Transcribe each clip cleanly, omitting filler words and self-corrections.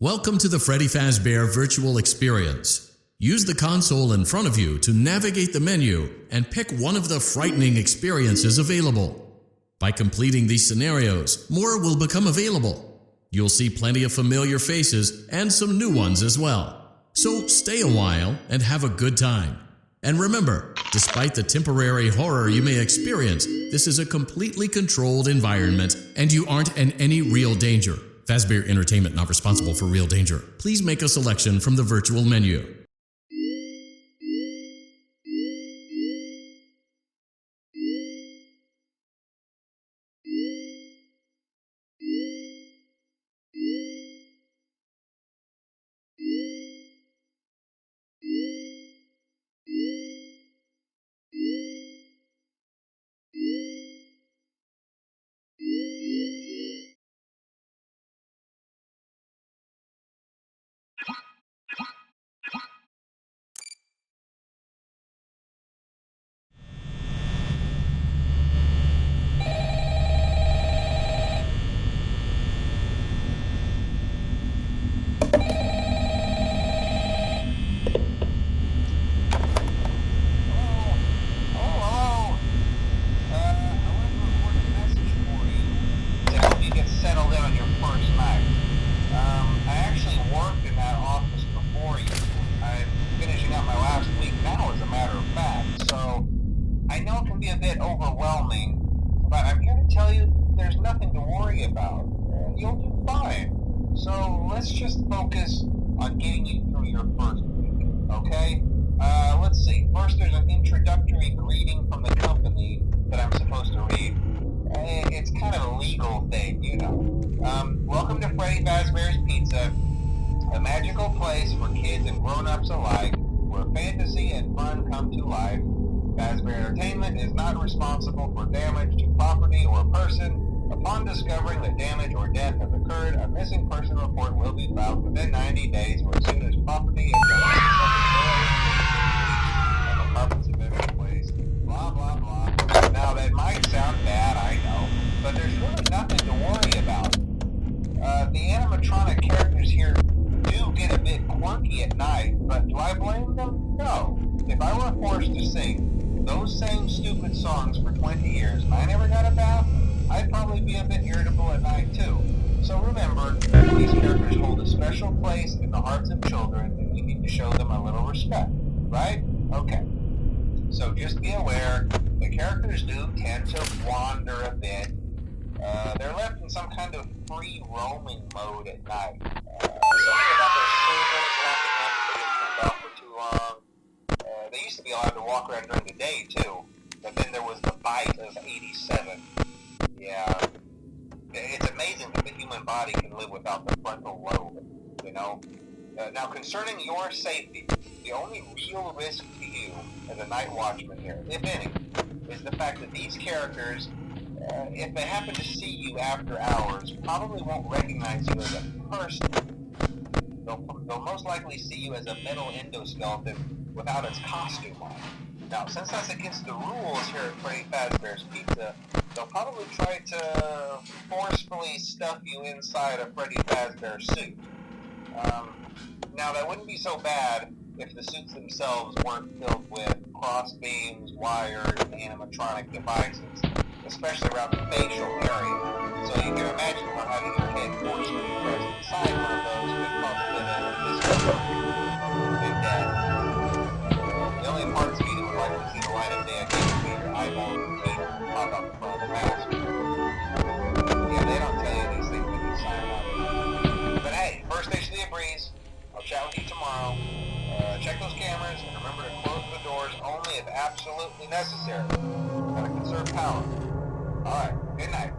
Welcome to the Freddy Fazbear Virtual Experience. Use the console in front of you to navigate the menu and pick one of the frightening experiences available. By completing these scenarios, more will become available. You'll see plenty of familiar faces and some new ones as well. So stay a while and have a good time. And remember, despite the temporary horror you may experience, this is a completely controlled environment and you aren't in any real danger. Fazbear Entertainment not responsible for real danger. Please make a selection from the virtual menu. You'll do fine. So let's just focus on getting you through your first week, okay? Let's see. First, there's an introductory greeting from the company that I'm supposed to read. It's kind of a legal thing, you know. Welcome to Freddy Fazbear's Pizza, a magical place for kids and grown-ups alike, where fantasy and fun come to life. Fazbear Entertainment is not responsible for damage to property or person. Upon discovering that damage or death has occurred, a missing person report will be filed within 90 days or as soon as property and the carpets have been replaced. Blah, blah, blah. Now, that might sound bad, I know, but there's really nothing to worry about. The animatronic characters here do get a bit quirky at night, but do I blame them? No. If I were forced to sing those same stupid songs for 20 years and I never got a bath, I'd probably be a bit irritable at night too. So remember, these characters hold a special place in the hearts of children and we need to show them a little respect, right? Okay. So just be aware, the characters do tend to wander a bit. They're left in some kind of free roaming mode at night. Something about their servers locking up if they get turned off for too long. They used to be allowed to walk around during the day too, but then there was the bite of 87. Yeah, it's amazing that the human body can live without the frontal lobe, you know? Now, concerning your safety, the only real risk to you as a night watchman here, if any, is the fact that these characters, if they happen to see you after hours, probably won't recognize you as a person. They'll most likely see you as a metal endoskeleton without its costume on. Now, since that's against the rules here at Freddy Fazbear's Pizza, they'll probably try to forcefully stuff you inside a Freddy Fazbear suit. Now, that wouldn't be so bad if the suits themselves weren't filled with cross beams, wires, and animatronic devices, especially around the facial area. So you can imagine how having your head forcefully pressed inside one of those could cause a bit of discomfort and death. The only parts of you that would like to see the light of day again would be your eyeballs and teeth pop out the front of the mask. Yeah, they don't tell you these things when you sign up. But hey, first station of the breeze. I'll chat with you tomorrow. Check those cameras and remember to close the doors only if absolutely necessary. Gotta conserve power. Alright, good night.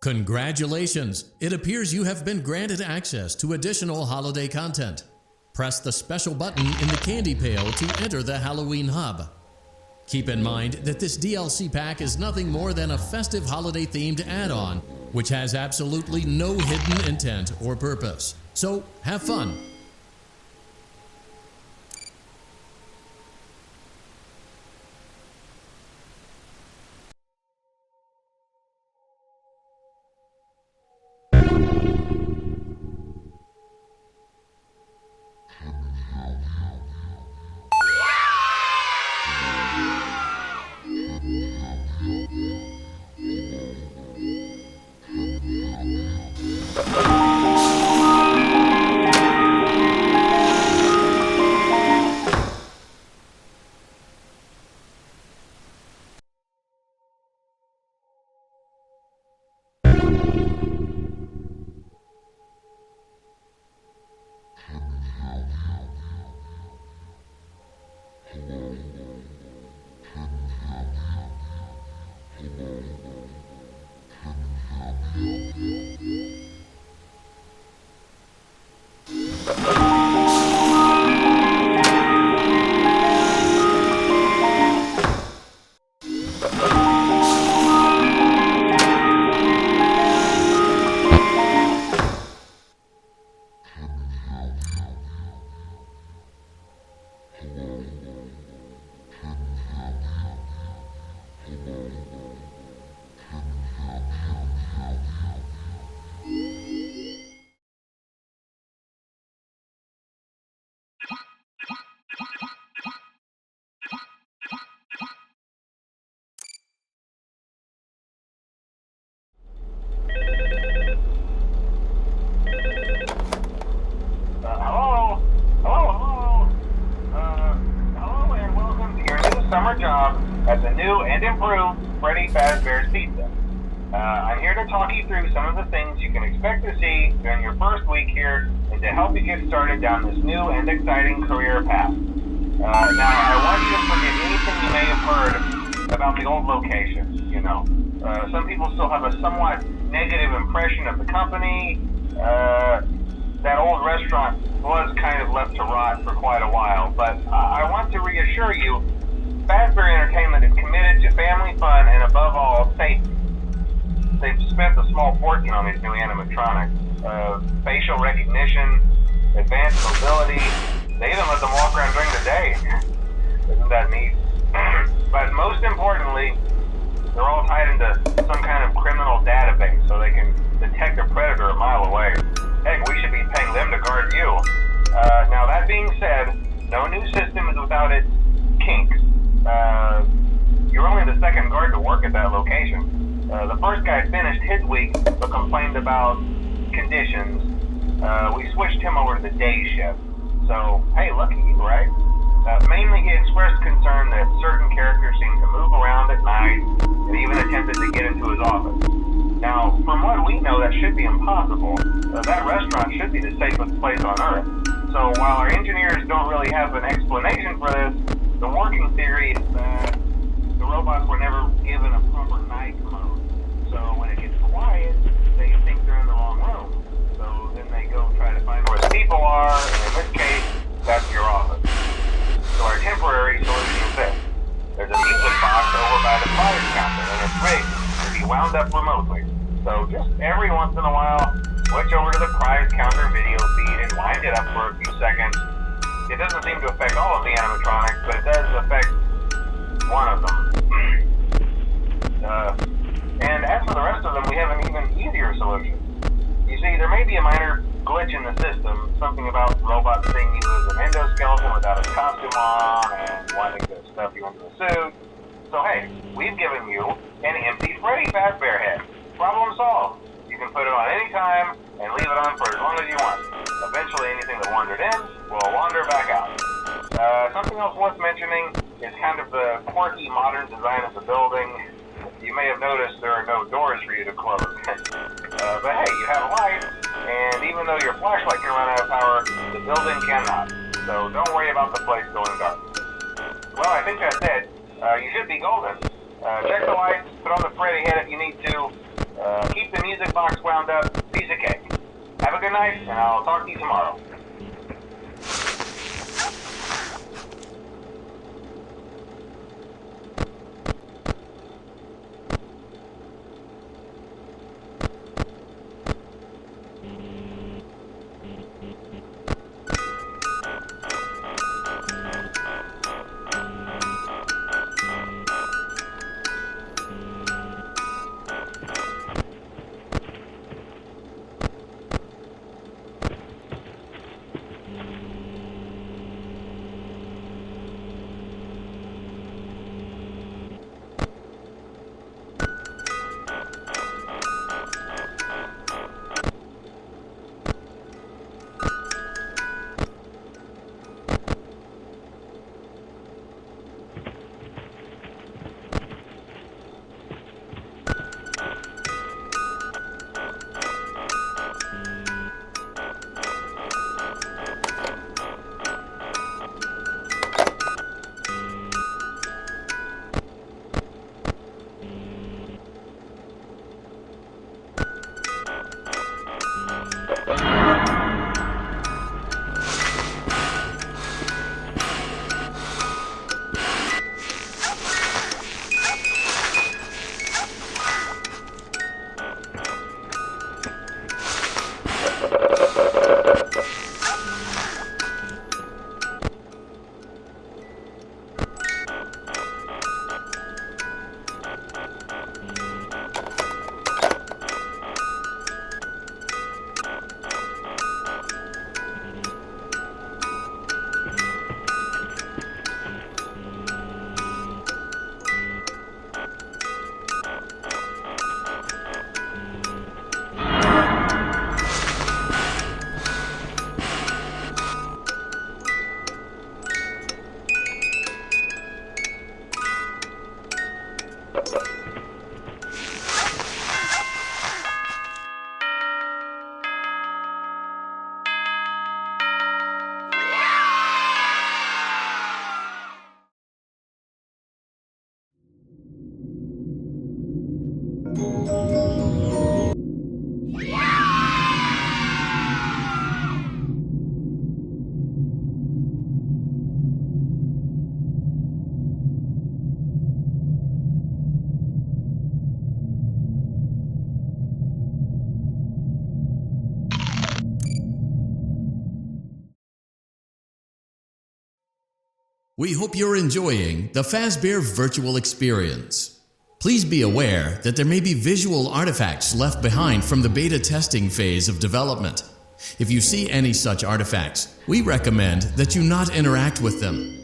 Congratulations! It appears you have been granted access to additional holiday content. Press the special button in the candy pail to enter the Halloween hub. Keep in mind that this DLC pack is nothing more than a festive holiday-themed add-on, which has absolutely no hidden intent or purpose. So, have fun! Summer job at the new and improved Freddy Fazbear's Pizza. I'm here to talk you through some of the things you can expect to see during your first week here and to help you get started down this new and exciting career path. Now, I want you to forget anything you may have heard about the old location. You know, some people still have a somewhat negative impression of the company. That old restaurant was kind of left to rot for quite a while, but I want to reassure you, Fazbear Entertainment is committed to family fun and, above all, safety. They've spent a small fortune on these new animatronics. Facial recognition, advanced mobility. They even let them walk around during the day. Isn't that neat? But most importantly, they're all tied into some kind of criminal database so they can detect a predator a mile away. Heck, we should be paying them to guard you. Now, that being said, no new system is without its kinks. You're only the second guard to work at that location. The first guy finished his week but complained about conditions. We switched him over to the day shift. So, hey, lucky you, right? Mainly he expressed concern that certain characters seemed to move around at night and even attempted to get into his office. Now, from what we know, that should be impossible. That restaurant should be the safest place on Earth. So while our engineers don't really have an explanation for this, The working theory is that the robots were never given a proper night mode. So when it gets quiet, they think they're in the wrong room. So then they go try to find where the people are, and in this case, that's your office. So our temporary solution is this. There's a music box over by the prize counter, and it's rigged to be wound up remotely. So just every once in a while, switch over to the prize counter video feed and wind it up for a few seconds. It doesn't seem to affect all of the animatronics, but it does affect one of them. And as for the rest of them, we have an even easier solution. You see, there may be a minor glitch in the system, something about robots seeing you as an endoskeleton without a costume on and wanting to stuff you into a suit. So hey, we've given you an empty Freddy Fazbear head. Problem solved. You can put it on any time and leave it on for as long as you want. Eventually anything that wandered in will wander back out. Something else worth mentioning is kind of the quirky modern design of the building. You may have noticed there are no doors for you to close. But hey, you have a light, and even though your flashlight can run out of power, the building cannot. So don't worry about the place going dark. Well, I think that's it. You should be golden. Check the lights, put on the Freddy head if you need to. Keep the music box wound up. Piece of cake. Have a good night, and I'll talk to you tomorrow. We hope you're enjoying the Fazbear virtual experience. Please be aware that there may be visual artifacts left behind from the beta testing phase of development. If you see any such artifacts, we recommend that you not interact with them.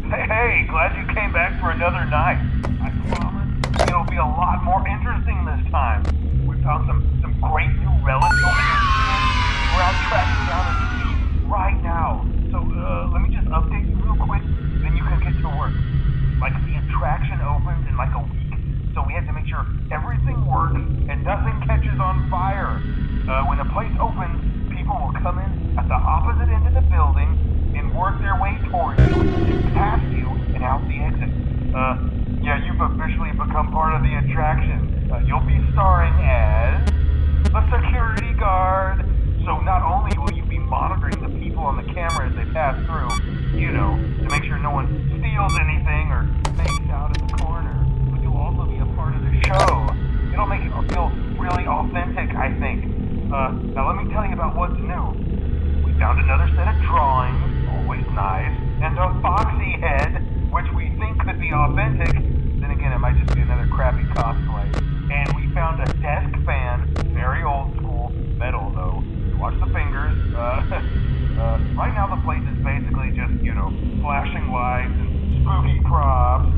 Hey, glad you came back for another night. I promise it'll be a lot more interesting this time. We found some great new relics over here. We're out tracking down a thief right now. So let me just update you real quick, then you can get to work. Like the attraction opens in like a week. the place opens, people will come in at the opposite end of the building and work their way towards you, past you, and out the exit. Yeah, you've officially become part of the attraction. You'll be starring as a security guard. So not only will you be monitoring the people on the camera as they pass through, you know, to make sure no one steals anything or fakes out in the corner, but you'll also be a part of the show. It'll make it feel really authentic, I think. Now let me tell you about what's new. We found another set of drawings, always nice, and a foxy head, which we think could be authentic. Then again, it might just be another crappy cosplay. And we found a desk fan, very old school, metal though. Watch the fingers. Right now the place is basically just, you know, flashing lights and spooky props.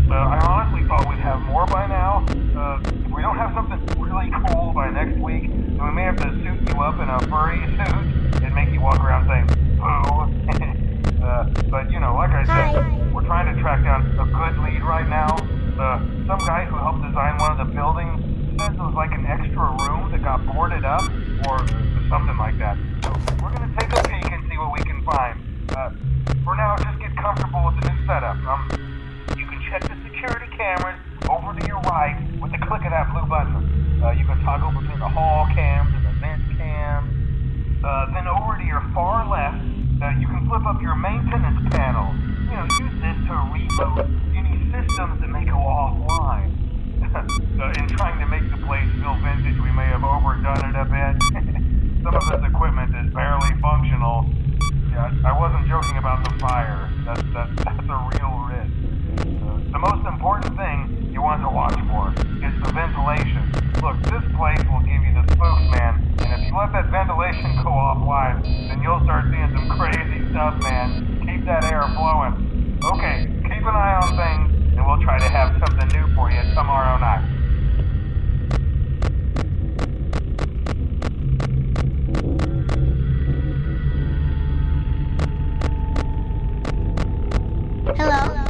I honestly thought we'd have more by now. If we don't have something really cool by next week, then we may have to suit you up in a furry suit and make you walk around saying, boo. But, you know, like I said, we're trying to track down a good lead right now. Some guy who helped design one of the buildings says it was like an extra room that got boarded up, or something like that. So we're gonna take a peek and see what we can find. For now, just get comfortable with the new setup. You can check the security cameras over to your right with the click of that blue button. You can toggle between the hall cams and the vent cams. Then over to your far left, you can flip up your maintenance panel. You know, use this to reboot any systems that may go offline. In trying to make the place feel vintage, we may have overdone it a bit. Some of this equipment is barely functional. Yeah, I wasn't joking about the fire. That's a real risk. The most important thing you want to watch for is the ventilation. Look, this place will give you the spooks, man. And if you let that ventilation go offline, then you'll start seeing some crazy stuff, man. Keep that air flowing. Okay, keep an eye on things, and we'll try to have something new for you tomorrow night. Hello?